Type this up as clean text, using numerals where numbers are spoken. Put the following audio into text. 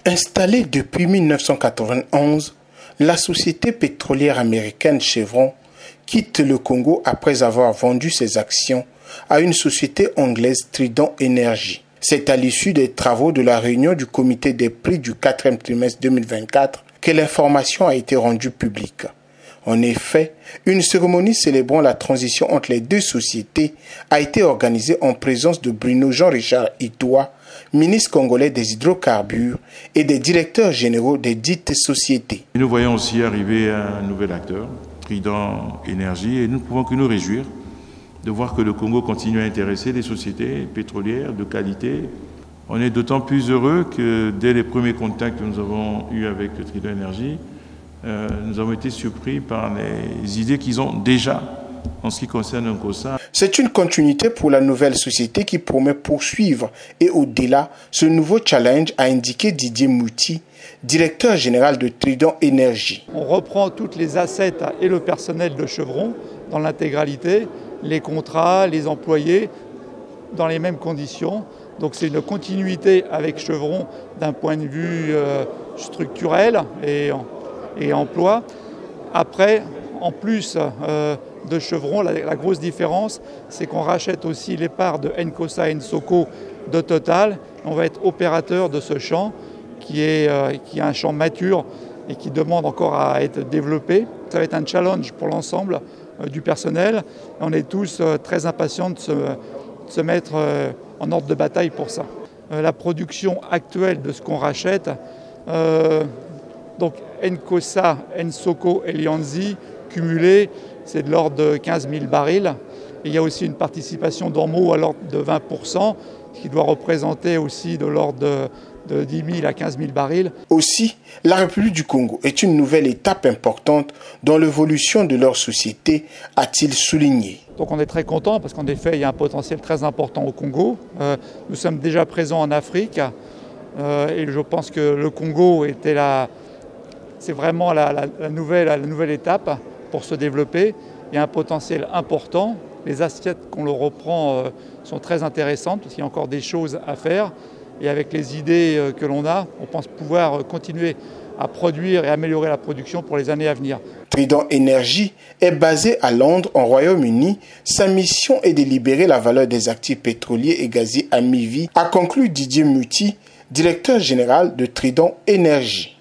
Installée depuis 1991, la société pétrolière américaine Chevron quitte le Congo après avoir vendu ses actions à une société anglaise Trident Energy. C'est à l'issue des travaux de la réunion du comité des prix du 4e trimestre 2024 que l'information a été rendue publique. En effet, une cérémonie célébrant la transition entre les deux sociétés a été organisée en présence de Bruno Jean-Richard Itoa, ministre congolais des hydrocarbures et des directeurs généraux des dites sociétés. Nous voyons aussi arriver un nouvel acteur, Trident Energy, et nous ne pouvons que nous réjouir de voir que le Congo continue à intéresser des sociétés pétrolières de qualité. On est d'autant plus heureux que dès les premiers contacts que nous avons eus avec Trident Energy, nous avons été surpris par les idées qu'ils ont déjà en ce qui concerne Nkossa. C'est une continuité pour la nouvelle société qui promet poursuivre et au-delà ce nouveau challenge, a indiqué Didier Mouti, directeur général de Trident Energy. On reprend toutes les assets et le personnel de Chevron dans l'intégralité, les contrats, les employés, dans les mêmes conditions. Donc c'est une continuité avec Chevron d'un point de vue structurel et emploi. Après, en plus de Chevron, la grosse différence, c'est qu'on rachète aussi les parts de Nkossa et Nsoko de Total. On va être opérateur de ce champ qui est un champ mature et qui demande encore à être développé. Ça va être un challenge pour l'ensemble du personnel. On est tous très impatients de se mettre en ordre de bataille pour ça. La production actuelle de ce qu'on rachète, donc Nkossa, Nsoko et Lianzi, cumulés, c'est de l'ordre de 15 000 barils. Et il y a aussi une participation d'Ormeau à l'ordre de 20%, qui doit représenter aussi de l'ordre de 10 000 à 15 000 barils. Aussi, la République du Congo est une nouvelle étape importante dans l'évolution de leur société, a-t-il souligné. Donc on est très content parce qu'en effet, il y a un potentiel très important au Congo. Nous sommes déjà présents en Afrique et je pense que le Congo était c'est vraiment la nouvelle étape pour se développer. Il y a un potentiel important. Les assiettes qu'on le reprend sont très intéressantes parce qu'il y a encore des choses à faire. Et avec les idées que l'on a, on pense pouvoir continuer à produire et améliorer la production pour les années à venir. Trident Energy est basé à Londres, en Royaume-Uni. Sa mission est de libérer la valeur des actifs pétroliers et gaziers à mi-vie, a conclu Didier Mouti, directeur général de Trident Energy.